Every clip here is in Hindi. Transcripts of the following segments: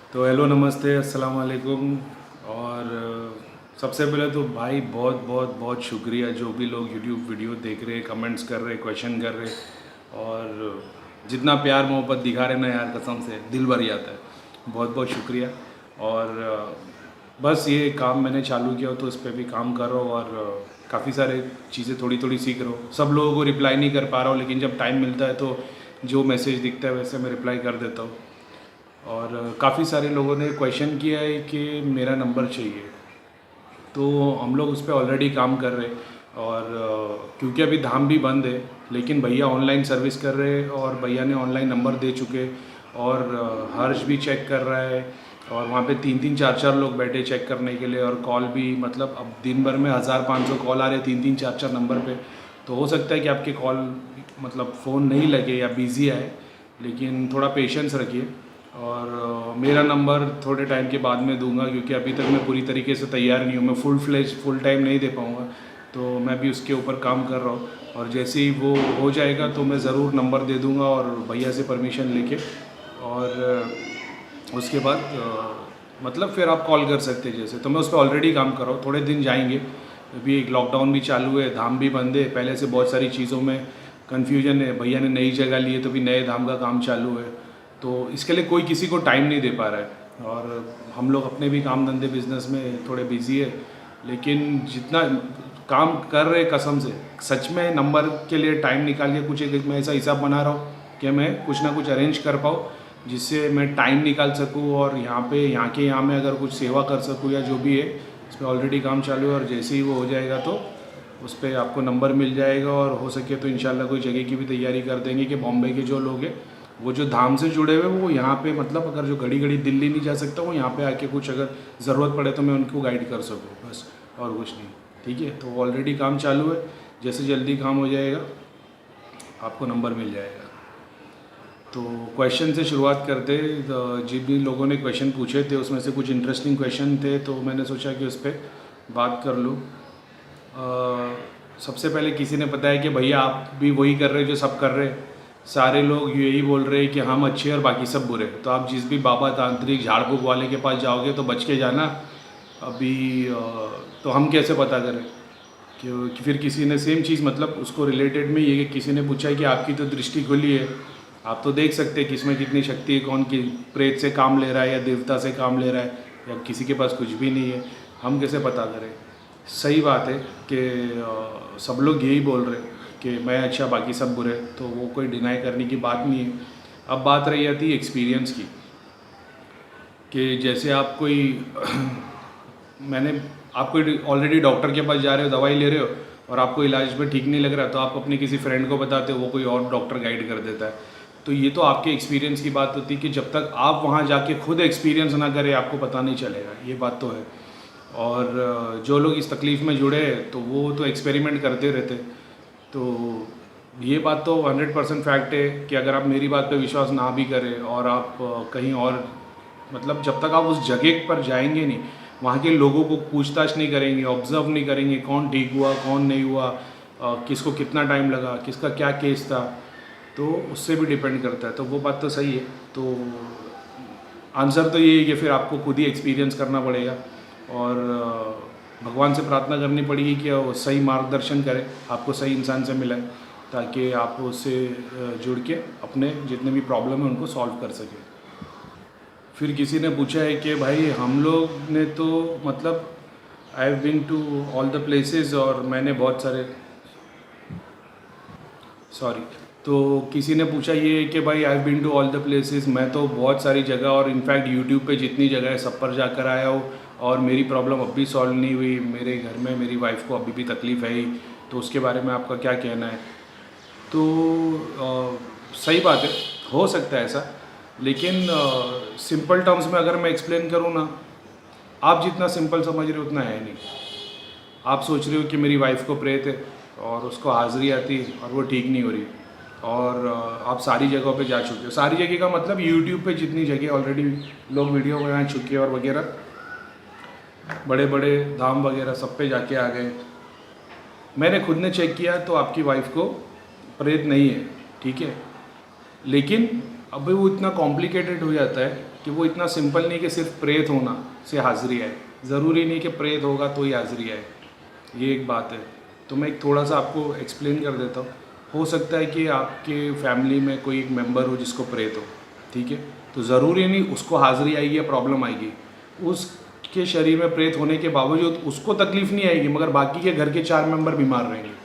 तो हेलो, नमस्ते, अस्सलाम वालेकुम। और सबसे पहले तो भाई बहुत बहुत बहुत शुक्रिया जो भी लोग यूट्यूब वीडियो देख रहे, कमेंट्स कर रहे, क्वेश्चन कर रहे और जितना प्यार मोहब्बत दिखा रहे ना यार, कसम से दिल भर जाता है। बहुत बहुत शुक्रिया। और बस ये काम मैंने चालू किया तो इस पर भी काम कर रहा हूँ और काफ़ी सारे चीज़ें थोड़ी थोड़ी सीख रहा हूँ। सब लोगों को रिप्लाई नहीं कर पा रहा हूँ, लेकिन जब टाइम मिलता है तो जो मैसेज दिखता है वैसे मैं रिप्लाई कर देता हूँ। और काफ़ी सारे लोगों ने क्वेश्चन किया है कि मेरा नंबर चाहिए, तो हम लोग उस पर ऑलरेडी काम कर रहे हैं। और क्योंकि अभी धाम भी बंद है, लेकिन भैया ऑनलाइन सर्विस कर रहे हैं और भैया ने ऑनलाइन नंबर दे चुके। और हर्ष भी चेक कर रहा है और वहाँ पे 3-3 4-4 लोग बैठे चेक करने के लिए। और कॉल भी, मतलब अब दिन भर में 1500 कॉल आ रहे हैं 3-3 4-4 नंबर पे। तो हो सकता है कि आपके कॉल, मतलब फ़ोन नहीं लगे या बिज़ी आए, लेकिन थोड़ा पेशेंस रखिए। और मेरा नंबर थोड़े टाइम के बाद में दूंगा, क्योंकि अभी तक मैं पूरी तरीके से तैयार नहीं हूँ। मैं फुल टाइम नहीं दे पाऊँगा, तो मैं भी उसके ऊपर काम कर रहा हूँ। और जैसे ही वो हो जाएगा तो मैं ज़रूर नंबर दे दूँगा और भैया से परमिशन लेके। और उसके बाद मतलब फिर आप कॉल कर सकते हैं। जैसे तो मैं उस पर ऑलरेडी काम कर रहा हूँ, थोड़े दिन जाएंगे। अभी एक लॉकडाउन भी चालू है, धाम भी बंद है, पहले से बहुत सारी चीज़ों में कन्फ्यूजन है। भैया ने नई जगह ली है तो भी नए धाम का काम चालू है, तो इसके लिए कोई किसी को टाइम नहीं दे पा रहा है। और हम लोग अपने भी काम धंधे बिजनेस में थोड़े बिजी है, लेकिन जितना काम कर रहे कसम से, सच में नंबर के लिए टाइम निकाल के कुछ एक मैं ऐसा हिसाब बना रहा हूँ कि मैं कुछ ना कुछ अरेंज कर पाऊँ, जिससे मैं टाइम निकाल सकूँ और यहाँ में अगर कुछ सेवा कर सकूँ या जो भी है। इस पर ऑलरेडी काम चालू है और जैसे ही वो हो जाएगा तो उस पर आपको नंबर मिल जाएगा। और हो सके तो इंशाल्लाह कोई जगह की भी तैयारी कर देंगे कि बॉम्बे के जो लोग हैं, वो जो धाम से जुड़े हुए वो यहाँ पे, मतलब अगर जो घड़ी घड़ी दिल्ली नहीं जा सकता वो यहाँ पे आके कुछ अगर ज़रूरत पड़े तो मैं उनको गाइड कर सकूँ, बस और कुछ नहीं। ठीक है, तो ऑलरेडी काम चालू है, जैसे जल्दी काम हो जाएगा आपको नंबर मिल जाएगा। तो क्वेश्चन से शुरुआत करते। जिन भी लोगों ने क्वेश्चन पूछे थे उसमें से कुछ इंटरेस्टिंग क्वेश्चन थे, तो मैंने सोचा कि उस पर बात कर लूँ। सबसे पहले किसी ने बताया कि भैया आप भी वही कर रहे हो जो सब कर रहे हैं, सारे लोग यही बोल रहे हैं कि हम अच्छे और बाकी सब बुरे। तो आप जिस भी बाबा तांत्रिक झाड़ फूक वाले के पास जाओगे तो बच के जाना। अभी तो हम कैसे पता करें कि फिर किसी ने सेम चीज़, मतलब उसको रिलेटेड में ये कि किसी ने पूछा है कि आपकी तो दृष्टि खुली है, आप तो देख सकते हैं कि इसमें कितनी शक्ति है, कौन की प्रेत से काम ले रहा है या देवता से काम ले रहा है, या किसी के पास कुछ भी नहीं है, हम कैसे पता करें। सही बात है कि सब लोग यही बोल रहे हैं कि मैं अच्छा बाकी सब बुरे, तो वो कोई डिनाई करने की बात नहीं है। अब बात रही जाती है एक्सपीरियंस की, कि जैसे आप कोई मैंने आप कोई ऑलरेडी डॉक्टर के पास जा रहे हो, दवाई ले रहे हो और आपको इलाज में ठीक नहीं लग रहा, तो आप अपने किसी फ्रेंड को बताते हो, वो कोई और डॉक्टर गाइड कर देता है। तो ये तो आपके एक्सपीरियंस की बात होती है कि जब तक आप वहाँ जाके खुद एक्सपीरियंस ना करें आपको पता नहीं चलेगा, ये बात तो है। और जो लोग इस तकलीफ़ में जुड़े हैं तो वो तो एक्सपेरिमेंट करते रहते। तो ये बात तो 100% फैक्ट है कि अगर आप मेरी बात पे विश्वास ना भी करें और आप कहीं और, मतलब जब तक आप उस जगह पर जाएंगे नहीं, वहाँ के लोगों को पूछताछ नहीं करेंगे, ऑब्ज़र्व नहीं करेंगे कौन ठीक हुआ कौन नहीं हुआ, किसको कितना टाइम लगा, किसका क्या केस था, तो उससे भी डिपेंड करता है। तो वो बात तो सही है। तो आंसर तो ये है कि फिर आपको खुद ही एक्सपीरियंस करना पड़ेगा और भगवान से प्रार्थना करनी पड़ेगी कि वो सही मार्गदर्शन करे, आपको सही इंसान से मिलाए, ताकि आप उससे जुड़ के अपने जितने भी प्रॉब्लम है उनको सॉल्व कर सकें। फिर किसी ने पूछा है कि भाई हम लोग ने तो, मतलब I have been to all the places, और मैंने बहुत सारे, सॉरी, तो किसी ने पूछा ये कि भाई I have been to all the places, मैं तो बहुत सारी जगह और इनफैक्ट यूट्यूब पे जितनी जगह है सब पर जाकर आया हूँ और मेरी प्रॉब्लम अब भी सॉल्व नहीं हुई, मेरे घर में मेरी वाइफ को अभी भी तकलीफ़ है ही, तो उसके बारे में आपका क्या कहना है। तो सही बात है, हो सकता है ऐसा, लेकिन सिंपल टर्म्स में अगर मैं एक्सप्लेन करूँ ना, आप जितना सिंपल समझ रहे हो उतना है नहीं। आप सोच रहे हो कि मेरी वाइफ को प्रेत है और उसको हाजिरी आती और वो ठीक नहीं हो रही, और आप सारी जगहों पे जा चुके हो। सारी जगह का मतलब यूट्यूब पे जितनी जगह ऑलरेडी लोग वीडियो बना चुके हैं और वगैरह, बड़े बड़े धाम वगैरह सब पे जाके आ गए। मैंने खुद ने चेक किया तो आपकी वाइफ को प्रेत नहीं है, ठीक है, लेकिन अब भाई वो इतना कॉम्प्लिकेटेड हो जाता है कि वो इतना सिंपल नहीं कि सिर्फ प्रेत होना से हाजिरी आए, ज़रूरी नहीं कि प्रेत होगा तो ही हाजिरी आए, ये एक बात है। तो मैं एक थोड़ा सा आपको एक्सप्लेन कर देता हूँ। हो सकता है कि आपके फैमिली में कोई एक मेंबर हो जिसको प्रेत हो, ठीक है, तो ज़रूरी नहीं उसको हाजिरी आएगी या प्रॉब्लम आएगी, उसके शरीर में प्रेत होने के बावजूद उसको तकलीफ़ नहीं आएगी, मगर बाकी के घर के 4 मेंबर बीमार रहेंगे।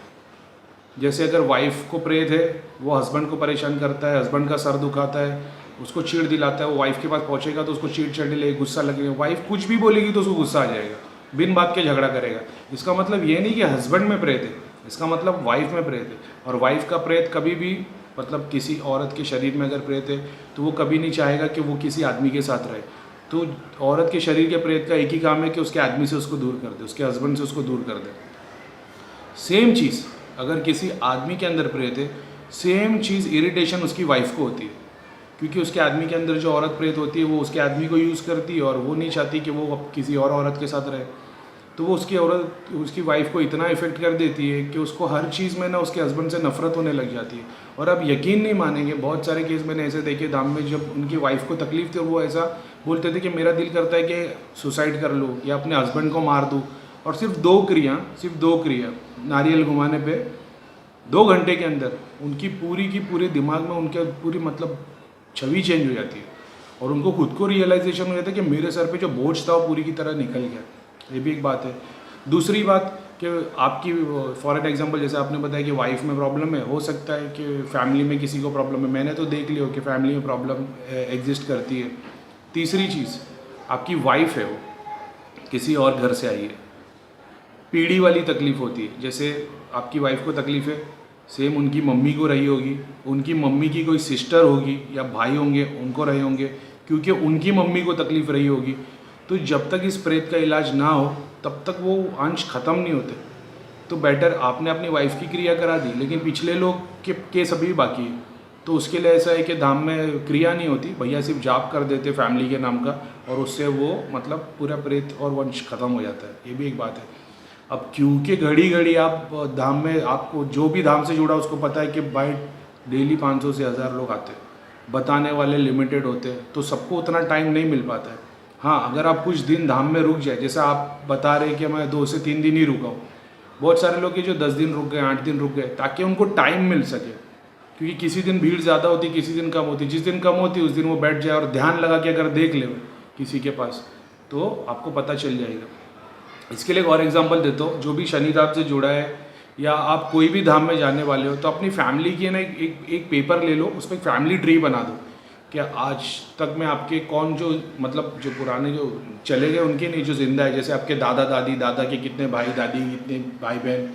जैसे अगर वाइफ को प्रेत है, वो हस्बैंड को परेशान करता है, हस्बैंड का सर दुखाता है, उसको चीड़ दिलाता है, वो वाइफ के पास पहुंचेगा तो उसको चीड़ चढ़ने लगेगी, गुस्सा लगेगा, वाइफ कुछ भी बोलेगी तो उसको गुस्सा आ जाएगा, बिन बात के झगड़ा करेगा। इसका मतलब ये नहीं कि हस्बैंड में प्रेत है, इसका मतलब वाइफ में प्रेत है। और वाइफ का प्रेत कभी भी, मतलब किसी औरत के शरीर में अगर प्रेत है तो वो कभी नहीं चाहेगा कि वो किसी आदमी के साथ रहे। तो औरत के शरीर के प्रेत का एक ही काम है कि उसके आदमी से उसको दूर कर दे, उसके हस्बैंड से उसको दूर कर दे। सेम चीज़ अगर किसी आदमी के अंदर प्रेत है, सेम चीज़ इरिटेशन उसकी वाइफ को होती है, क्योंकि उसके आदमी के अंदर जो औरत प्रेत होती है वो उसके आदमी को यूज़ करती है और वो नहीं चाहती कि वो अब किसी और औरत के साथ रहे। तो वो उसकी वाइफ को इतना इफेक्ट कर देती है कि उसको हर चीज़ में ना उसके हस्बैंड से नफरत होने लग जाती है। और अब यकीन नहीं मानेंगे, बहुत सारे केस मैंने ऐसे देखे धाम में, जब उनकी वाइफ को तकलीफ थी वो ऐसा बोलते थे कि मेरा दिल करता है कि सुसाइड कर लूँ या अपने हस्बैंड को मार दूँ। और सिर्फ दो क्रिया नारियल घुमाने पे 2 घंटे के अंदर उनकी पूरी की पूरे दिमाग में उनके पूरी मतलब छवि चेंज हो जाती है और उनको खुद को रियलाइजेशन हो जाता है कि मेरे सर पे जो बोझ था वो पूरी की तरह निकल गया। ये भी एक बात है। दूसरी बात कि आपकी फॉर एन एग्जांपल जैसे आपने बताया कि वाइफ में प्रॉब्लम है, हो सकता है कि फैमिली में किसी को प्रॉब्लम है, मैंने तो देख लिया कि फैमिली में प्रॉब्लम एग्जिस्ट करती है। तीसरी चीज़, आपकी वाइफ है वो किसी और घर से आई है, पीढ़ी वाली तकलीफ़ होती है। जैसे आपकी वाइफ को तकलीफ़ है, सेम उनकी मम्मी को रही होगी, उनकी मम्मी की कोई सिस्टर होगी या भाई होंगे उनको रहे होंगे, क्योंकि उनकी मम्मी को तकलीफ़ रही होगी। तो जब तक इस प्रेत का इलाज ना हो तब तक वो अंश ख़त्म नहीं होते। तो बेटर आपने अपनी वाइफ की क्रिया करा दी लेकिन पिछले लोग के केस अभी भी बाकी है, तो उसके लिए ऐसा है कि धाम में क्रिया नहीं होती, भैया सिर्फ जाप कर देते फैमिली के नाम का और उससे वो मतलब पूरा प्रेत और वंश खत्म हो जाता है। ये भी एक बात है। अब क्योंकि घड़ी घड़ी आप धाम में, आपको जो भी धाम से जुड़ा उसको पता है कि भाई डेली 500 से 1000 लोग आते हैं, बताने वाले लिमिटेड होते हैं, तो सबको उतना टाइम नहीं मिल पाता है। हाँ, अगर आप कुछ दिन धाम में रुक जाए, जैसे आप बता रहे कि मैं 2 से 3 दिन ही रुका हूँ, बहुत सारे लोग हैं जो 10 दिन रुक गए, 8 दिन रुक गए, ताकि उनको टाइम मिल सके, क्योंकि किसी दिन भीड़ ज़्यादा होती, किसी दिन कम होती। जिस दिन कम होती उस दिन वो बैठ जाए और ध्यान लगा के अगर देख ले किसी के पास तो आपको पता चल जाएगा। इसके लिए एक और एग्जांपल देता हूँ, जो भी शनि धाम से जुड़ा है या आप कोई भी धाम में जाने वाले हो तो अपनी फैमिली की ना एक पेपर ले लो, उस पर एक फैमिली ट्री बना दो कि आज तक में आपके कौन जो मतलब जो पुराने जो चले गए उनके नहीं, जो जिंदा है, जैसे आपके दादा दादी, दादा के कितने भाई, दादी कितने भाई बहन,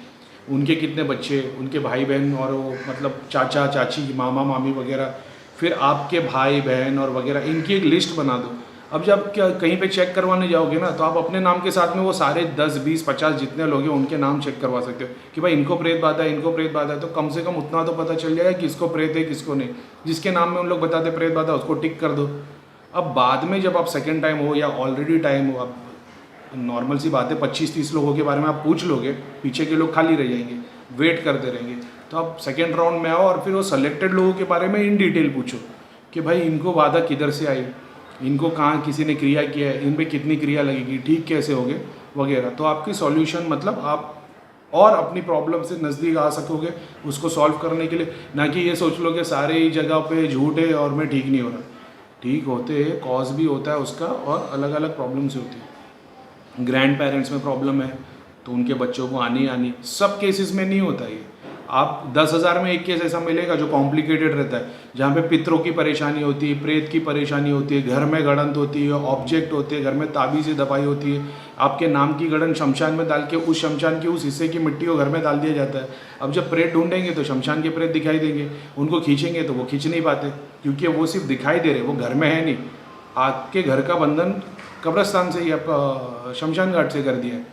उनके कितने बच्चे, उनके भाई बहन और वो मतलब चाचा चाची, मामा मामी वगैरह, फिर आपके भाई बहन और वगैरह, इनकी एक लिस्ट बना दो। अब जब क्या कहीं पे चेक करवाने जाओगे ना तो आप अपने नाम के साथ में वो सारे 10 20 50 जितने लोग हैं उनके नाम चेक करवा सकते हो कि भाई इनको प्रेत बाधा है, इनको प्रेत बाधा है, तो कम से कम उतना तो पता चल जाएगा किसको प्रेत है किसको नहीं। जिसके नाम में उन लोग बताते प्रेत बाधा उसको टिक कर दो। अब बाद में जब आप सेकेंड टाइम हो या ऑलरेडी टाइम हो, अब नॉर्मल सी बात है 25-30 लोगों के बारे में आप पूछ लोगे, पीछे के लोग खाली रह जाएंगे, वेट करते रहेंगे। तो आप सेकेंड राउंड में आओ और फिर वो सेलेक्टेड लोगों के बारे में इन डिटेल पूछो कि भाई इनको बाधा किधर से आई, इनको कहाँ किसी ने क्रिया किया है, इन पे कितनी क्रिया लगेगी, ठीक कैसे होगे वगैरह। तो आपकी सॉल्यूशन मतलब आप और अपनी प्रॉब्लम से नज़दीक आ सकोगे उसको सॉल्व करने के लिए, ना कि ये सोच लो कि सारे ही जगह पे झूठ है और मैं ठीक नहीं हो रहा। ठीक होते हैं, कॉज भी होता है उसका और अलग अलग प्रॉब्लम्स होती है। ग्रैंड पेरेंट्स में प्रॉब्लम है तो उनके बच्चों को आनी सब केसेस में नहीं होता ये। आप 10,000 में एक केस ऐसा मिलेगा जो कॉम्प्लिकेटेड रहता है, जहाँ पे पितरों की परेशानी होती है, प्रेत की परेशानी होती है, घर में गड़ंत होती है, ऑब्जेक्ट होते हैं, घर में ताबीज़ें दबाई होती है, आपके नाम की गड़न शमशान में डाल के उस शमशान के उस हिस्से की मिट्टी को घर में डाल दिया जाता है। अब जब प्रेत ढूंढेंगे तो शमशान के प्रेत दिखाई देंगे, उनको खींचेंगे तो वो खींच नहीं पाते क्योंकि वो सिर्फ दिखाई दे रहे, वो घर में है नहीं। आपके घर का बंधन कब्रस्तान से या शमशान घाट से कर दिया है।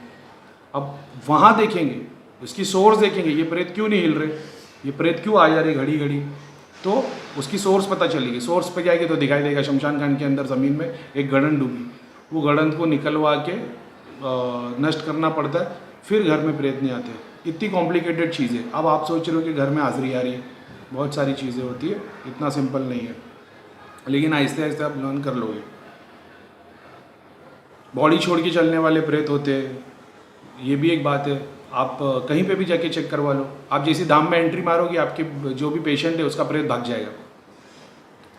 अब वहाँ देखेंगे, उसकी सोर्स देखेंगे, ये प्रेत क्यों नहीं हिल रहे, ये प्रेत क्यों आ जा रहे घड़ी घड़ी, तो उसकी सोर्स पता चलेगी। सोर्स पे जाएगी तो दिखाई देगा शमशान घाट के अंदर ज़मीन में एक गड़न डूबी, वो गड़न को निकलवा के नष्ट करना पड़ता है, फिर घर में प्रेत नहीं आते। इतनी कॉम्प्लिकेटेड चीज़ें। अब आप सोच रहे हो कि घर में हाजिरी आ रही है, बहुत सारी चीज़ें होती है, इतना सिंपल नहीं है। लेकिन आहिस्ते आहिस्ते आप लर्न कर लोगे। बॉडी छोड़ के चलने वाले प्रेत होते हैं, ये भी एक बात है। आप कहीं पे भी जाके चेक करवा लो, आप जैसी धाम में एंट्री मारोगे आपके जो भी पेशेंट है उसका प्रेत भाग जाएगा,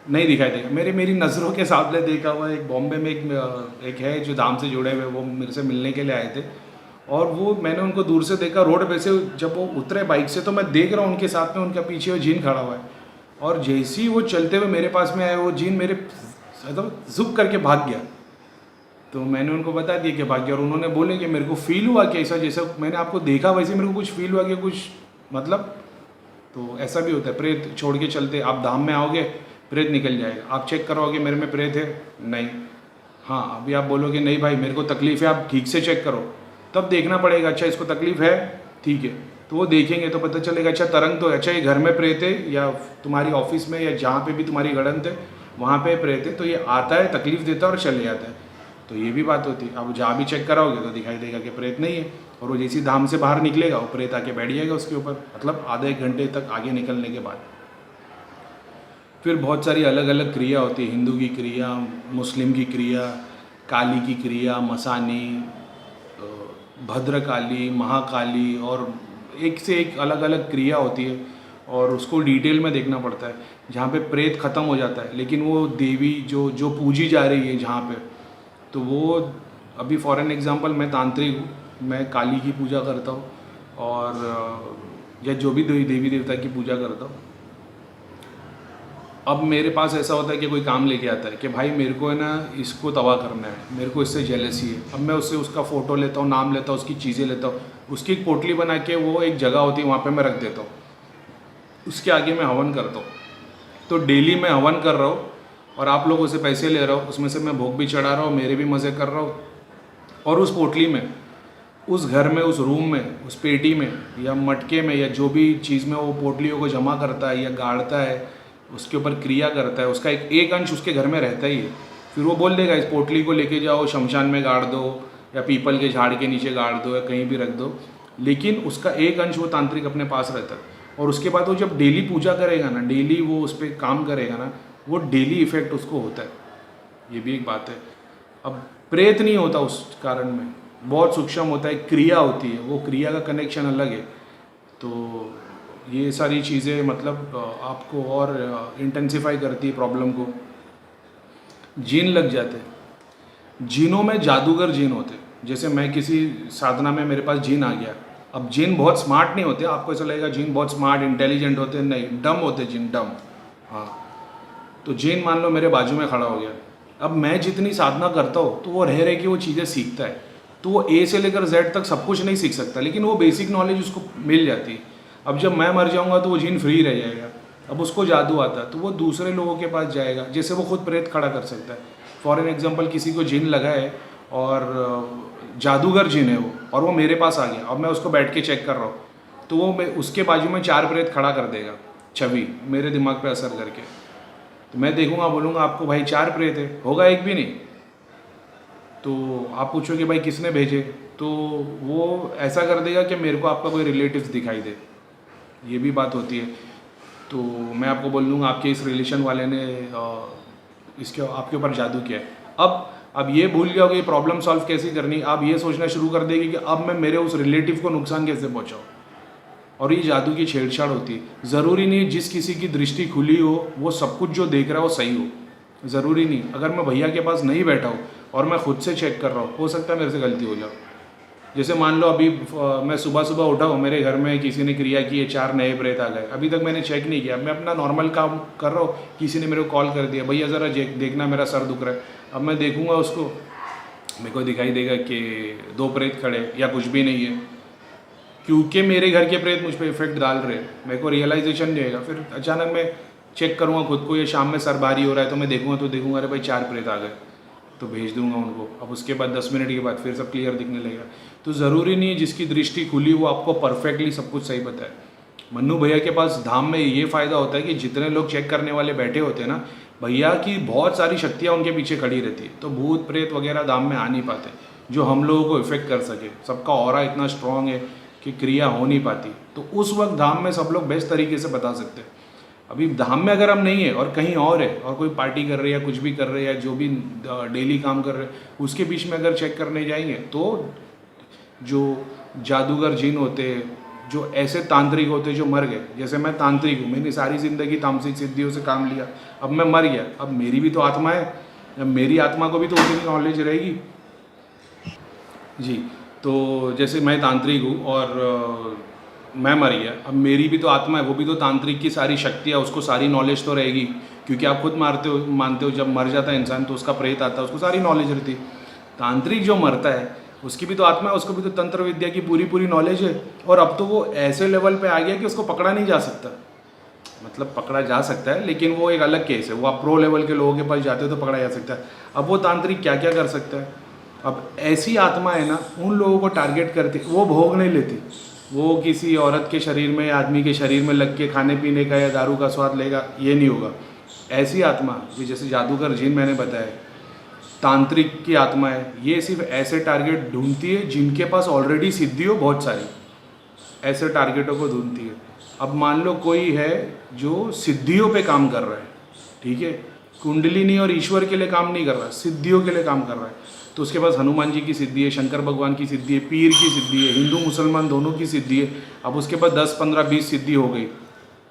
नहीं दिखाई देगा। मेरी नज़रों के सामने देखा हुआ एक बॉम्बे में एक है जो धाम से जुड़े हुए, वो मेरे से मिलने के लिए आए थे और वो मैंने उनको दूर से देखा रोड पे से, जब वो उतरे बाइक से तो मैं देख रहा हूँ उनके साथ में उनका पीछे वो जीन खड़ा हुआ है और जैसे ही वो चलते हुए मेरे पास में आए वो जीन मेरे मतलब जुक करके भाग गया। तो मैंने उनको बता दिया कि भाग गया और उन्होंने बोले कि मेरे को फील हुआ कि ऐसा जैसा मैंने आपको देखा वैसे मेरे को कुछ फील हुआ कि कुछ मतलब। तो ऐसा भी होता है, प्रेत छोड़ के चलते आप धाम में आओगे प्रेत निकल जाएगा। आप चेक करवाओगे मेरे में प्रेत है नहीं, हाँ अभी आप बोलोगे नहीं भाई मेरे को तकलीफ़ है, आप ठीक से चेक करो, तब देखना पड़ेगा अच्छा इसको तकलीफ़ है ठीक है, तो वो देखेंगे तो पता चलेगा अच्छा तरंग तो है, अच्छा ये घर में प्रेत है या तुम्हारी ऑफिस में या जहाँ पे भी तुम्हारी गड़ंत है वहाँ पे प्रेत है, तो ये आता है तकलीफ़ देता है और चले जाता है। तो ये भी बात होती है, अब जहाँ भी चेक कराओगे तो दिखाई देगा कि प्रेत नहीं है और वो जैसी धाम से बाहर निकलेगा वो प्रेत आके बैठ जाएगा उसके ऊपर, मतलब आधे एक घंटे तक आगे निकलने के बाद। फिर बहुत सारी अलग अलग क्रिया होती है, हिंदू की क्रिया, मुस्लिम की क्रिया, काली की क्रिया, मसानी, भद्रकाली, महाकाली और एक से एक अलग अलग क्रिया होती है और उसको डिटेल में देखना पड़ता है। जहाँ पे प्रेत ख़त्म हो जाता है लेकिन वो देवी जो जो पूजी जा रही है जहाँ पे, तो वो अभी फॉर एन एग्जांपल मैं तांत्रिक हूँ, मैं काली की पूजा करता हूँ और या जो भी देवी देवता की पूजा करता हूँ। अब मेरे पास ऐसा होता है कि कोई काम लेके आता है कि भाई मेरे को है ना इसको तबाह करना है, मेरे को इससे जेलसी है, अब मैं उससे उसका फ़ोटो लेता हूँ, नाम लेता हूँ, उसकी चीज़ें लेता हूँ, उसकी एक पोटली बना के वो एक जगह होती है वहाँ पे मैं रख देता हूँ, उसके आगे मैं हवन करता हूँ। तो डेली मैं हवन कर रहा हूँ और आप लोगों से पैसे ले रहा हूँ, उसमें से मैं भोग भी चढ़ा रहा हूँ, मेरे भी मज़े कर रहा हूँ और उस पोटली में, उस घर में, उस रूम में, उस पेटी में या मटके में या जो भी चीज़ में वो पोटलियों को जमा करता है या गाड़ता है, उसके ऊपर क्रिया करता है, उसका एक अंश उसके घर में रहता ही है। फिर वो बोल देगा इस पोटली को लेके जाओ शमशान में गाड़ दो या पीपल के झाड़ के नीचे गाड़ दो या कहीं भी रख दो, लेकिन उसका एक अंश वो तांत्रिक अपने पास रहता है और उसके बाद वो जब डेली पूजा करेगा ना, डेली वो उस पर काम करेगा ना, वो डेली इफ़ेक्ट उसको होता है। ये भी एक बात है। अब प्रेत नहीं होता उस कारण में, बहुत सूक्ष्म होता है, क्रिया होती है, वो क्रिया का कनेक्शन अलग है। तो ये सारी चीज़ें मतलब आपको और इंटेंसिफाई करती है प्रॉब्लम को। जीन लग जाते हैं, जीनों में जादूगर जीन होते हैं। जैसे मैं किसी साधना में मेरे पास जीन आ गया, अब जीन बहुत स्मार्ट नहीं होते, आपको ऐसा लगेगा जीन बहुत स्मार्ट इंटेलिजेंट होते हैं, नहीं, डम होते जीन, डम। हाँ, तो जीन मान लो मेरे बाजू में खड़ा हो गया, अब मैं जितनी साधना करता हूँ तो वो रह कि वो चीज़ें सीखता है, तो वो ए से लेकर जेड तक सब कुछ नहीं सीख सकता, लेकिन वो बेसिक नॉलेज उसको मिल जाती है। अब जब मैं मर जाऊँगा तो वो जीन फ्री रह जाएगा, अब उसको जादू आता है तो वो दूसरे लोगों के पास जाएगा, जैसे वो खुद प्रेत खड़ा कर सकता है। फॉर एन एग्जाम्पल किसी को जीन लगा है और जादूगर जीन है वो, और वो मेरे पास आ गया, अब मैं उसको बैठ के चेक कर रहा हूँ, तो वो मैं उसके बाजू में 4 प्रेत खड़ा कर देगा, छवि मेरे दिमाग पे असर करके। तो मैं देखूंगा, बोलूँगा आपको भाई 4 प्रेत है, होगा एक भी नहीं। तो आप पूछोगे भाई किसने भेजे, तो वो ऐसा कर देगा कि मेरे को आपका कोई रिलेटिव्स दिखाई दे, ये भी बात होती है। तो मैं आपको बोल दूँगा आपके इस रिलेशन वाले ने इसके आपके ऊपर जादू किया है। अब ये भूल गया कि प्रॉब्लम सॉल्व कैसे करनी, आप ये सोचना शुरू कर देगी कि अब मैं मेरे उस रिलेटिव को नुकसान कैसे पहुँचाऊँ, और ये जादू की छेड़छाड़ होती है। ज़रूरी नहीं जिस किसी की दृष्टि खुली हो वो सब कुछ जो देख रहा है वो सही हो, ज़रूरी नहीं। अगर मैं भैया के पास नहीं बैठा हूँ और मैं खुद से चेक कर रहा हूँ, हो सकता है मेरे से गलती हो जाए। जैसे मान लो अभी मैं सुबह सुबह उठा हूँ, मेरे घर में किसी ने क्रिया की है, 4 नए प्रेत आ गए, अभी तक मैंने चेक नहीं किया, मैं अपना नॉर्मल काम कर रहा हूँ, किसी ने मेरे को कॉल कर दिया, भैया ज़रा देखना मेरा सर दुख रहा है। अब मैं देखूँगा उसको, मेरे को दिखाई देगा कि 2 प्रेत खड़े या कुछ भी नहीं है, क्योंकि मेरे घर के प्रेत मुझ पर इफेक्ट डाल रहे हैं, मेरे को रियलाइजेशन नहीं होगा। फिर अचानक मैं चेक करूँगा खुद को, ये शाम में सर भारी हो रहा है, तो मैं देखूँगा अरे भाई 4 प्रेत आ गए, तो भेज दूंगा उनको। अब उसके बाद 10 मिनट के बाद फिर सब क्लियर दिखने लगेगा। तो ज़रूरी नहीं है जिसकी दृष्टि खुली वो आपको परफेक्टली सब कुछ सही बताए। मन्नू भैया के पास धाम में ये फ़ायदा होता है कि जितने लोग चेक करने वाले बैठे होते हैं ना, भैया की बहुत सारी शक्तियाँ उनके पीछे खड़ी रहती है, तो भूत प्रेत वगैरह धाम में आ नहीं पाते जो हम लोगों को इफेक्ट कर सके। सबका ऑरा इतना स्ट्रॉन्ग है कि क्रिया हो नहीं पाती, तो उस वक्त धाम में सब लोग बेस्ट तरीके से बता सकते हैं। अभी धाम में अगर हम नहीं है और कहीं और है और कोई पार्टी कर रहे हैं या कुछ भी कर रहे हैं या जो भी डेली काम कर रहे हैं उसके बीच में अगर चेक करने जाएंगे तो जो जादूगर जिन होते हैं, जो ऐसे तांत्रिक होते हैं जो मर गए, जैसे मैं तांत्रिक हूँ, मैंने सारी ज़िंदगी तामसिक सिद्धियों से काम लिया, अब मैं मर गया, अब मेरी भी तो आत्मा है, अब मेरी आत्मा को भी तो उतनी नॉलेज रहेगी जी। तो जैसे मैं तांत्रिक हूँ और मैं मर गया, अब मेरी भी तो आत्मा है, वो भी तो तांत्रिक की सारी शक्तियाँ, उसको सारी नॉलेज तो रहेगी, क्योंकि आप खुद मानते हो जब मर जाता है इंसान तो उसका प्रेत आता है, उसको सारी नॉलेज रहती है। तांत्रिक जो मरता है उसकी भी तो आत्मा है, उसको भी तो तंत्र विद्या की पूरी नॉलेज है, और अब तो वो ऐसे लेवल पे आ गया कि उसको पकड़ा नहीं जा सकता। मतलब पकड़ा जा सकता है लेकिन वो एक अलग केस है, वो आप प्रो लेवल के लोगों के पास जाते हो तो पकड़ा जा सकता है। अब वो तांत्रिक क्या क्या कर सकता है। अब ऐसी आत्मा है ना, उन लोगों को टारगेट करती, वो भोग नहीं लेती, वो किसी औरत के शरीर में या आदमी के शरीर में लग के खाने पीने का या दारू का स्वाद लेगा, ये नहीं होगा। ऐसी आत्मा ये जैसे जादूगर जिन मैंने बताया, तांत्रिक की आत्मा है, ये सिर्फ ऐसे टारगेट ढूंढती है जिनके पास ऑलरेडी सिद्धि हो बहुत सारी, ऐसे टारगेटों को ढूंढती है। अब मान लो कोई है जो सिद्धियों पे काम कर रहा है, ठीक है, कुंडलिनी और ईश्वर के लिए काम नहीं कर रहा, सिद्धियों के लिए काम कर रहा है, तो उसके पास हनुमान जी की सिद्धि है, शंकर भगवान की सिद्धि है, पीर की सिद्धि है, हिंदू मुसलमान दोनों की सिद्धि है। अब उसके पास 10, 15, 20 सिद्धि हो गई।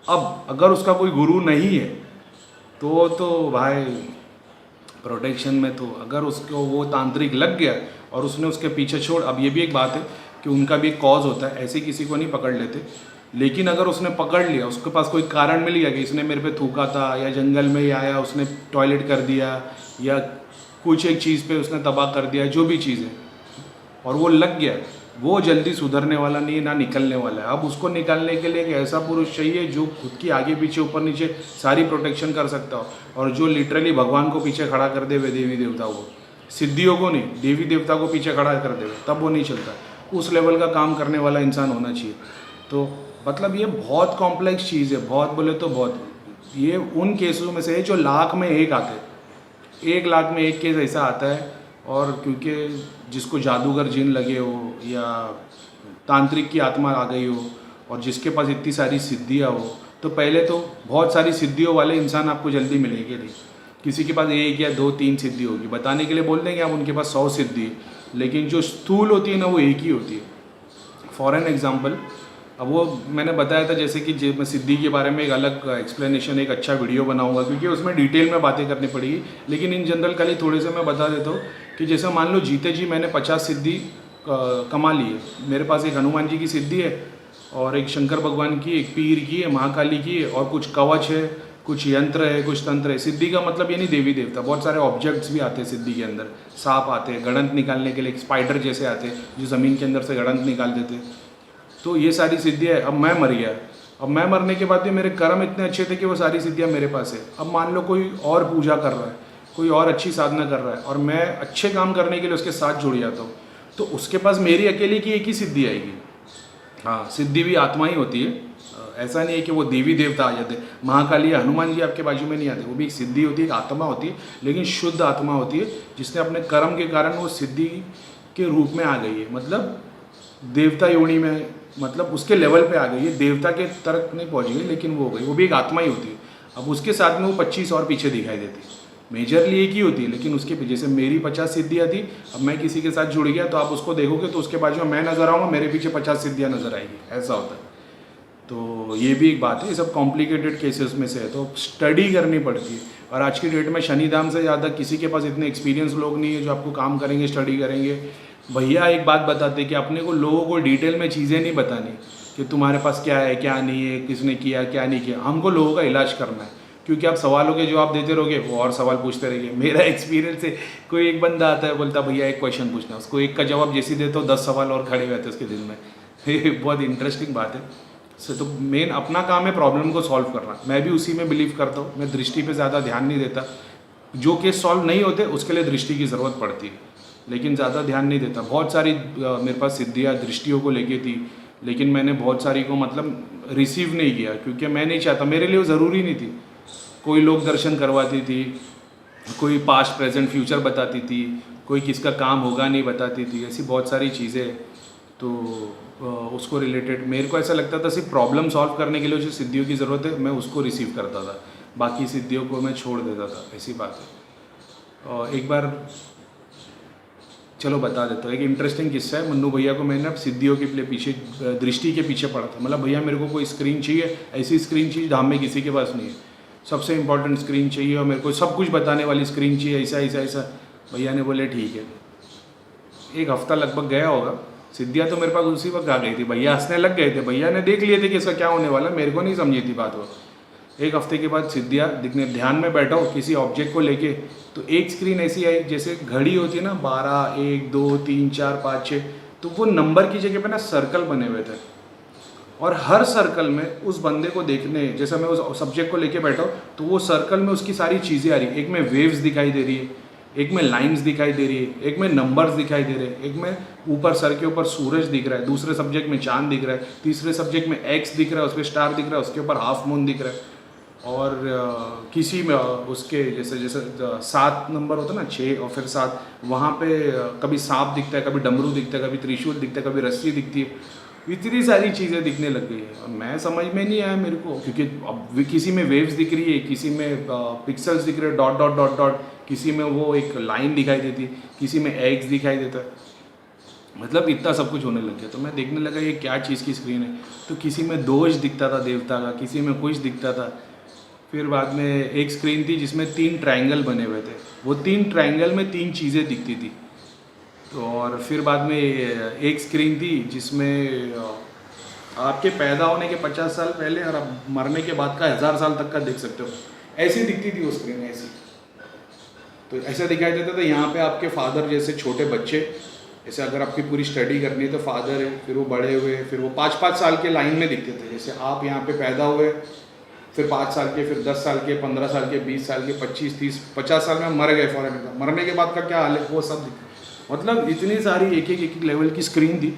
अब अगर उसका कोई गुरु नहीं है तो भाई प्रोटेक्शन में, तो अगर उसको वो तांत्रिक लग गया और उसने उसके पीछे छोड़, अब ये भी एक बात है कि उनका भी एक कॉज होता है, ऐसे किसी को नहीं पकड़ लेते, लेकिन अगर उसने पकड़ लिया, उसके पास कोई कारण मिल गया कि इसने मेरे पे थूका था या जंगल में ही आया उसने टॉयलेट कर दिया या कुछ एक चीज़ पे उसने तबाह कर दिया, जो भी चीज़ है, और वो लग गया, वो जल्दी सुधरने वाला नहीं है, ना निकलने वाला है। अब उसको निकालने के लिए एक ऐसा पुरुष चाहिए जो खुद की आगे पीछे ऊपर नीचे सारी प्रोटेक्शन कर सकता हो, और जो लिटरली भगवान को पीछे खड़ा कर दे, देवी देवताओं को, सिद्धियों को नहीं, देवी देवता को पीछे खड़ा कर दे, तब वो नहीं चलता। उस लेवल का काम करने वाला इंसान होना चाहिए। तो मतलब ये बहुत कॉम्प्लेक्स चीज़ है, बहुत बोले तो बहुत। ये उन केसों में से है जो लाख में एक आते हैं, 1 लाख में एक केस ऐसा आता है। और क्योंकि जिसको जादूगर जिन लगे हो या तांत्रिक की आत्मा आ गई हो और जिसके पास इतनी सारी सिद्धियाँ हो, तो पहले तो बहुत सारी सिद्धियों वाले इंसान आपको जल्दी मिलेंगे नहीं। किसी के पास 1 या 2, 3 सिद्धि होगी, बताने के लिए बोल देंगे आप उनके पास 100 सिद्धि, लेकिन जो स्थूल होती है ना वो एक ही होती है। फॉर एन एग्जाम्पल, अब वो मैंने बताया था जैसे कि मैं सिद्धि के बारे में एक अलग एक्सप्लेनेशन, एक अच्छा वीडियो बनाऊंगा, क्योंकि उसमें डिटेल में बातें करनी पड़ेगी, लेकिन इन जनरल खाली थोड़े से मैं बता देता हूँ कि जैसे मान लो जीते जी मैंने 50 सिद्धि कमा ली है, मेरे पास एक हनुमान जी की सिद्धि है और एक शंकर भगवान की, एक पीर की है, महाकाली की है, और कुछ कवच है, कुछ यंत्र है, कुछ तंत्र है। सिद्धि का मतलब ये नहीं देवी देवता, बहुत सारे ऑब्जेक्ट्स भी आते हैं सिद्धि के अंदर, सांप आते हैं गणंत निकालने के लिए, स्पाइडर जैसे आते हैं जो ज़मीन के अंदर से गणंत निकाल देते हैं। तो ये सारी सिद्धियाँ, अब मैं मर गया, अब मैं मरने के बाद भी मेरे कर्म इतने अच्छे थे कि वो सारी सिद्धियाँ मेरे पास है। अब मान लो कोई और पूजा कर रहा है, कोई और अच्छी साधना कर रहा है और मैं अच्छे काम करने के लिए उसके साथ जुड़ जाता हूँ, तो उसके पास मेरी अकेले की एक ही सिद्धि आएगी। हाँ, सिद्धि भी आत्मा ही होती है, ऐसा नहीं है कि वो देवी देवता आ जाते, महाकाली या हनुमान जी आपके बाजू में नहीं आते, वो भी एक सिद्धि होती है, एक आत्मा होती है, लेकिन शुद्ध आत्मा होती है जिसने अपने कर्म के कारण वो सिद्धि के रूप में आ गई है, मतलब देवता योनि में, मतलब उसके लेवल पे आ गई है, देवता के तक नहीं पहुंच गई लेकिन वो हो गई, वो भी एक आत्मा ही होती है। अब उसके साथ में वो 25 और पीछे दिखाई देती है, मेजरली एक ही होती है, लेकिन उसके पीछे, जैसे मेरी 50 सिद्धियाँ थी, अब मैं किसी के साथ जुड़ गया तो आप उसको देखोगे तो उसके बाजू में मैं नज़र आऊँगा, मेरे पीछे 50 सिद्धियाँ नज़र आएगी, ऐसा होता है। तो ये भी एक बात है, ये सब कॉम्प्लिकेटेड केसेस में से है, तो स्टडी करनी पड़ती है। और आज की डेट में शनिधाम से ज़्यादा किसी के पास इतने एक्सपीरियंस लोग नहीं है जो आपको काम करेंगे, स्टडी करेंगे। भैया एक बात बताते कि अपने को लोगों को डिटेल में चीज़ें नहीं बतानी कि तुम्हारे पास क्या है क्या नहीं है, किसने किया क्या नहीं किया, हमको लोगों का इलाज करना है। क्योंकि आप सवालों के जवाब देते रहोगे, वो और सवाल पूछते रहेंगे। मेरा एक्सपीरियंस है, कोई एक बंदा आता है बोलता भैया एक क्वेश्चन पूछना, उसको एक का जवाब जैसे देते हो 10 सवाल और खड़े रहते उसके दिल में। ये बहुत इंटरेस्टिंग बात है। तो मेन अपना काम है प्रॉब्लम को सॉल्व करना, मैं भी उसी में बिलीव करता हूँ। मैं दृष्टि पे ज़्यादा ध्यान नहीं देता, जो केस सॉल्व नहीं होते उसके लिए दृष्टि की ज़रूरत पड़ती है, लेकिन ज़्यादा ध्यान नहीं देता। बहुत सारी मेरे पास सिद्धियाँ दृष्टियों को लेके थी, लेकिन मैंने बहुत सारी को मतलब रिसीव नहीं किया, क्योंकि मैं नहीं चाहता, मेरे लिए वो ज़रूरी नहीं थी। कोई लोग दर्शन करवाती थी, कोई पास्ट प्रेजेंट फ्यूचर बताती थी, कोई किसका काम होगा नहीं बताती थी, ऐसी बहुत सारी चीज़ें। तो उसको रिलेटेड मेरे को ऐसा लगता था सिर्फ प्रॉब्लम सॉल्व करने के लिए जो सिद्धियों की ज़रूरत है मैं उसको रिसीव करता था, बाकी सिद्धियों को मैं छोड़ देता था, ऐसी बात है। और एक बार चलो बता देता हूँ, एक इंटरेस्टिंग किस्सा है। मन्नू भैया को मैंने अब सिद्धियों के पीछे दृष्टि के पीछे पड़ा था, मतलब भैया मेरे को कोई स्क्रीन चाहिए, ऐसी स्क्रीन चाहिए धाम में किसी के पास नहीं है, सबसे इंपॉर्टेंट स्क्रीन चाहिए और मेरे को सब कुछ बताने वाली स्क्रीन चाहिए, ऐसा ऐसा ऐसा। भैया ने बोले ठीक है। एक हफ्ता लगभग गया होगा, सिद्धियाँ तो मेरे पास उसी वक्त आ गई थी, भैया हंसने लग गए थे, भैया ने देख लिए थे कि इसका क्या होने वाला, मेरे को नहीं समझी थी बात वो। एक हफ्ते के बाद सिद्धियाँ दिखने, ध्यान में बैठा हो किसी ऑब्जेक्ट को लेके, तो एक स्क्रीन ऐसी आई जैसे घड़ी होती है ना, 12, 1, 2, 3, 4, 5, 6, तो वो नंबर की जगह पे ना सर्कल बने हुए थे, और हर सर्कल में उस बंदे को देखने, जैसा मैं उस सब्जेक्ट को लेके बैठा हूँ, तो वो सर्कल में उसकी सारी चीज़ें आ रही है। एक में वेव्स दिखाई दे रही है, एक में लाइंस दिखाई दे रही है, एक में नंबर्स दिखाई दे रहे हैं, एक में ऊपर सर के ऊपर सूरज दिख रहा है, दूसरे सब्जेक्ट में चांद दिख रहा है, तीसरे सब्जेक्ट में एक्स दिख रहा है, उस पर स्टार दिख रहा है, उसके ऊपर हाफ मून दिख रहा है, और किसी में उसके जैसे जैसे 7 नंबर होता है ना, 6 और फिर 7, वहाँ पे कभी सांप दिखता है, कभी डमरू दिखता है, कभी त्रिशूल दिखता है, कभी रस्सी दिखती है। इतनी सारी चीज़ें दिखने लग गई है और मैं समझ में नहीं आया मेरे को, क्योंकि अब किसी में वेव्स दिख रही है, किसी में पिक्सल्स दिख रहे हैं, डॉट डॉट डॉट डॉट, किसी में वो एक लाइन दिखाई देती है, किसी में एक्स दिखाई देता है, मतलब इतना सब कुछ होने लग गया। तो मैं देखने लगा ये क्या चीज़ की स्क्रीन है, तो किसी में दोष दिखता था देवता का, किसी में कुछ दिखता था। फिर बाद में एक स्क्रीन थी जिसमें 3 ट्रायंगल बने हुए थे, वो 3 ट्रायंगल में 3 चीज़ें दिखती थी। तो और फिर बाद में एक स्क्रीन थी जिसमें आपके पैदा होने के 50 साल पहले और अब मरने के बाद का 1000 साल तक का देख सकते हो, ऐसी दिखती थी वो स्क्रीन, ऐसी। तो ऐसा दिखाई देता था यहाँ पे आपके फादर जैसे छोटे बच्चे, जैसे अगर आपकी पूरी स्टडी करनी है तो फादर है, फिर वो बड़े हुए, फिर वो 5-5 साल के लाइन में दिखते थे, जैसे आप यहाँ पे पैदा हुए, फिर 5 साल के, फिर 10 साल के, 15 साल के, 20 साल के, 25, 30, 50 साल में मर गए फॉर एग्जाम्पल, मरने के बाद का क्या हाल है वो सब दिखता। मतलब इतनी सारी एक एक लेवल की स्क्रीन थी,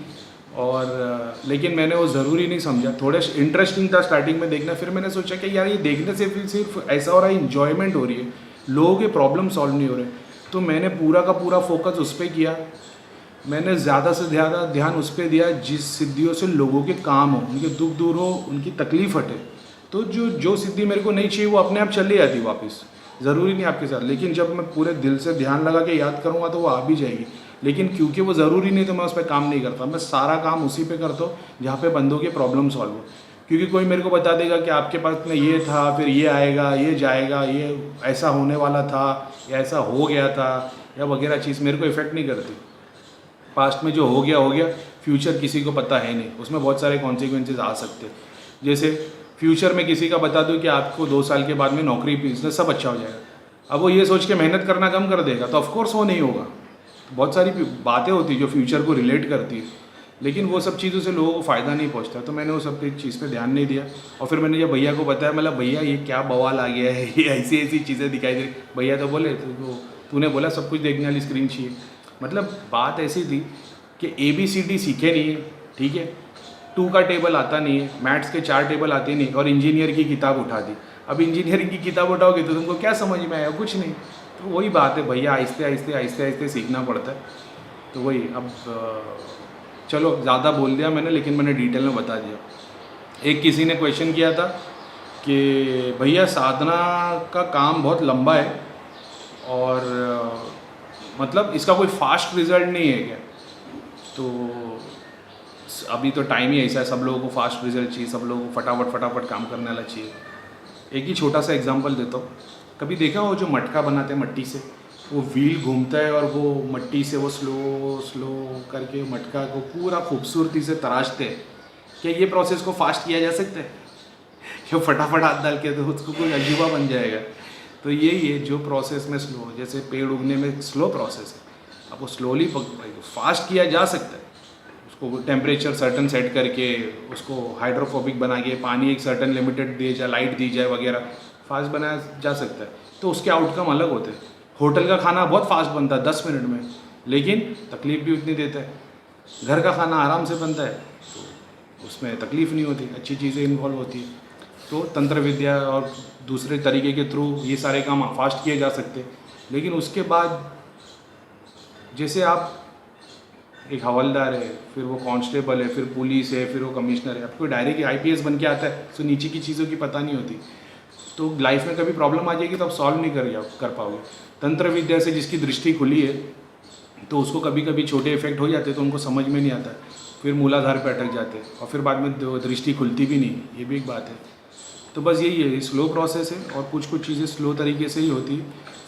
और लेकिन मैंने वो ज़रूरी नहीं समझा, थोड़ा इंटरेस्टिंग था स्टार्टिंग में देखना। फिर मैंने सोचा कि यार ये देखने से फिर सिर्फ ऐसा हो रहा है, इन्जॉयमेंट हो रही है, लोगों के प्रॉब्लम सॉल्व नहीं हो रहे। तो मैंने पूरा का पूरा फोकस उस पर किया, मैंने ज़्यादा से ज़्यादा ध्यान उस पर दिया जिस सिद्धियों से लोगों के काम हो, उनके दुख दूर हो, उनकी तकलीफ हटे। तो जो सिद्धि मेरे को नहीं चाहिए वो अपने आप चली आती वापस, ज़रूरी नहीं आपके साथ, लेकिन जब मैं पूरे दिल से ध्यान लगा के याद करूँगा तो वो आ भी जाएगी। लेकिन क्योंकि वो ज़रूरी नहीं तो मैं उस पर काम नहीं करता, मैं सारा काम उसी पे करता हूँ जहाँ पे बंदों के प्रॉब्लम सॉल्व हो। क्योंकि कोई मेरे को बता देगा कि आपके पास में ये था, फिर ये आएगा, ये जाएगा, ये ऐसा होने वाला था, या ऐसा हो गया था, या वगैरह चीज़ मेरे को इफ़ेक्ट नहीं करती। पास्ट में जो हो गया, फ्यूचर किसी को पता है नहीं, उसमें बहुत सारे कॉन्सिक्वेंसेज आ सकते हैं। जैसे फ्यूचर में किसी का बता दूं कि आपको 2 साल के बाद में नौकरी, बिजनेस सब अच्छा हो जाएगा, अब वो ये सोच के मेहनत करना कम कर देगा, तो ऑफकोर्स वो नहीं होगा। बहुत सारी बातें होती है जो फ्यूचर को रिलेट करती है, लेकिन वो सब चीज़ों से लोगों को फ़ायदा नहीं पहुंचता। तो मैंने वो सब चीज़ पे ध्यान नहीं दिया, और फिर मैंने जब भैया को बताया, मतलब भैया ये क्या बवाल आ गया है, ये ऐसी ऐसी चीज़ें दिखाई दे रही। भैया तो बोले तूने बोला सब कुछ देखने वाली स्क्रीन चाहिए। मतलब बात ऐसी थी कि ABCD सीखे नहीं है, ठीक है, 2 का टेबल आता नहीं है, मैथ्स के 4 टेबल आते नहीं, और इंजीनियर की किताब उठा दी। अब इंजीनियरिंग की किताब उठाओगे तो तुमको क्या समझ में आएगा, कुछ नहीं। तो वही बात है भैया, आहिस्ते आहिस्ते आहिस्ते आहिस्ते सीखना पड़ता है। तो वही, अब चलो ज़्यादा बोल दिया मैंने, लेकिन मैंने डिटेल में बता दिया। एक किसी ने क्वेश्चन किया था कि भैया साधना का काम बहुत लंबा है, और मतलब इसका कोई फास्ट रिजल्ट नहीं है क्या? तो अभी तो टाइम ही ऐसा है, सब लोगों को फास्ट रिजल्ट चाहिए, सब लोगों को फटाफट काम करने वाला चाहिए। एक ही छोटा सा एग्जांपल देता हूँ। कभी देखा हो जो मटका बनाते हैं मट्टी से, वो व्हील घूमता है और वो मट्टी से वो स्लो करके मटका को पूरा खूबसूरती से तराशते हैं। क्या ये प्रोसेस को फास्ट किया जा सकता है? क्या फटाफट हाथ डाल के तो उसको कोई अजूबा बन जाएगा? तो यही है जो प्रोसेस में स्लो, जैसे पेड़ उगने में स्लो प्रोसेस है, अब वो स्लोली फास्ट किया जा सकता है। उसको टेम्परेचर सर्टन सेट करके, उसको हाइड्रोफोबिक बना के, पानी एक सर्टन लिमिटेड दिए जाए, लाइट दी जाए वगैरह, फास्ट बनाया जा सकता है। तो उसके आउटकम अलग होते हैं। होटल का खाना बहुत फास्ट बनता है 10 मिनट में, लेकिन तकलीफ़ भी उतनी देता है। घर का खाना आराम से बनता है तो उसमें तकलीफ़ नहीं होती, अच्छी चीज़ें इन्वॉल्व होती है। तो तंत्र विद्या और दूसरे तरीके के थ्रू ये सारे काम फास्ट किए जा सकते हैं। लेकिन उसके बाद जैसे आप एक हवलदार है, फिर वो कांस्टेबल है, फिर पुलिस है, फिर वो कमिश्नर है। आपको डायरेक्ट IPS बन के आता है तो नीचे की चीज़ों की पता नहीं होती, तो लाइफ में कभी प्रॉब्लम आ जाएगी तो आप सॉल्व नहीं कर पाओगे। तंत्र विद्या से जिसकी दृष्टि खुली है तो उसको कभी कभी छोटे इफेक्ट हो जाते हैं तो उनको समझ में नहीं आता, फिर मूलाधार पे अटक जाते हैं और फिर बाद में दृष्टि खुलती भी नहीं, ये भी एक बात है। तो बस यही है, स्लो प्रोसेस है और कुछ चीज़ें स्लो तरीके से ही होती,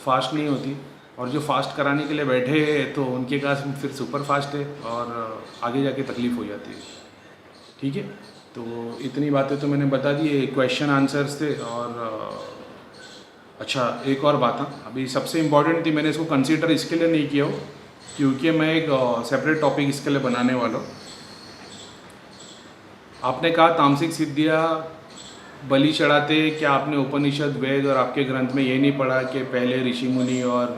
फास्ट नहीं होती। और जो फास्ट कराने के लिए बैठे हैं तो उनके पास फिर सुपर फास्ट है और आगे जाके तकलीफ़ हो जाती है। ठीक है, तो इतनी बातें तो मैंने बता दी, क्वेश्चन आंसर्स थे। और अच्छा एक और बात, हाँ अभी सबसे इम्पॉर्टेंट थी, मैंने इसको कंसीडर इसके लिए नहीं किया हो क्योंकि मैं एक सेपरेट टॉपिक इसके लिए बनाने वाला हूँ। आपने कहा तामसिक सिद्धियाँ बलि चढ़ाते, क्या आपने उपनिषद वेद और आपके ग्रंथ में ये नहीं पढ़ा कि पहले ऋषि मुनि और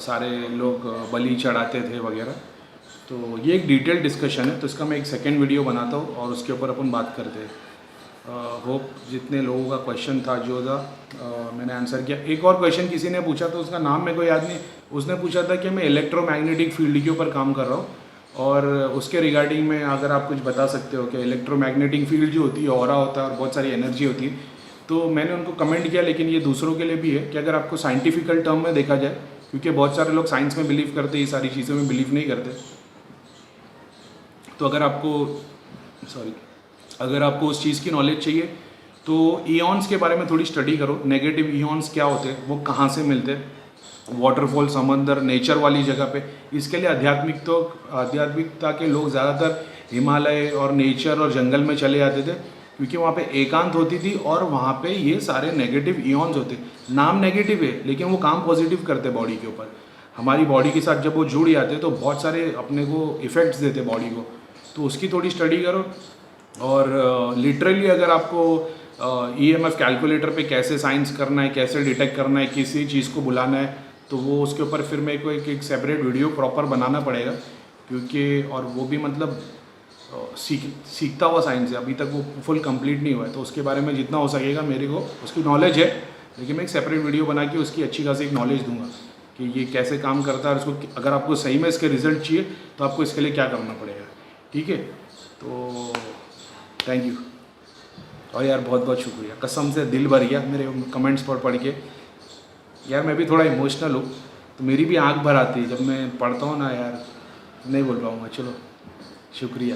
सारे लोग बलि चढ़ाते थे वगैरह? तो ये एक डिटेल डिस्कशन है, तो इसका मैं एक सेकेंड वीडियो बनाता हूँ और उसके ऊपर अपन बात करते हैं। होप जितने लोगों का क्वेश्चन था जो था मैंने आंसर किया। एक और क्वेश्चन किसी ने पूछा तो उसका नाम मेरे को याद नहीं, उसने पूछा था कि मैं इलेक्ट्रोमैग्नेटिक फील्ड के ऊपर काम कर रहा हूँ और उसके रिगार्डिंग में अगर आप कुछ बता सकते हो कि इलेक्ट्रोमैग्नेटिक फील्ड जो होती है ऑरा होता है और बहुत सारी एनर्जी होती है। तो मैंने उनको कमेंट किया, लेकिन ये दूसरों के लिए भी है कि अगर आपको साइंटिफिकल टर्म में देखा जाए, क्योंकि बहुत सारे लोग साइंस में बिलीव करते, ये सारी चीज़ों में बिलीव नहीं करते, तो अगर आपको उस चीज़ की नॉलेज चाहिए तो ईऑन्स के बारे में थोड़ी स्टडी करो। नेगेटिव ईऑन्स क्या होते हैं, वो कहाँ से मिलते हैं, वाटरफॉल, समंदर, नेचर वाली जगह पे। इसके लिए आध्यात्मिकता के लोग ज़्यादातर हिमालय और नेचर और जंगल में चले जाते थे क्योंकि वहाँ पे एकांत होती थी और वहाँ पे ये सारे नेगेटिव ईऑन्स होते। नाम नेगेटिव है लेकिन वो काम पॉजिटिव करते बॉडी के ऊपर। हमारी बॉडी के साथ जब वो जुड़ जाते तो बहुत सारे अपने को इफ़ेक्ट्स देते बॉडी को, तो उसकी थोड़ी स्टडी करो। और लिटरली अगर आपको EMF कैलकुलेटर पे कैसे साइंस करना है, कैसे डिटेक्ट करना है, किसी चीज़ को बुलाना है, तो वो उसके ऊपर फिर मेरे को एक सेपरेट वीडियो प्रॉपर बनाना पड़ेगा क्योंकि, और वो भी मतलब सीखता हुआ साइंस है, अभी तक वो फुल कंप्लीट नहीं हुआ है। तो उसके बारे में जितना हो सकेगा मेरे को उसकी नॉलेज है, लेकिन मैं एक सेपरेट वीडियो बना के उसकी अच्छी खासी एक नॉलेज दूंगा कि ये कैसे काम करता है और उसको अगर आपको सही में इसके रिजल्ट चाहिए तो आपको इसके लिए क्या करना पड़ेगा। ठीक है, तो थैंक यू। और यार बहुत बहुत शुक्रिया, कसम से दिल भर गया मेरे कमेंट्स पढ़ के। यार मैं भी थोड़ा इमोशनल हूँ तो मेरी भी आंख भर आती है जब मैं पढ़ता हूँ ना यार, नहीं बोल पाऊँगा। चलो शुक्रिया।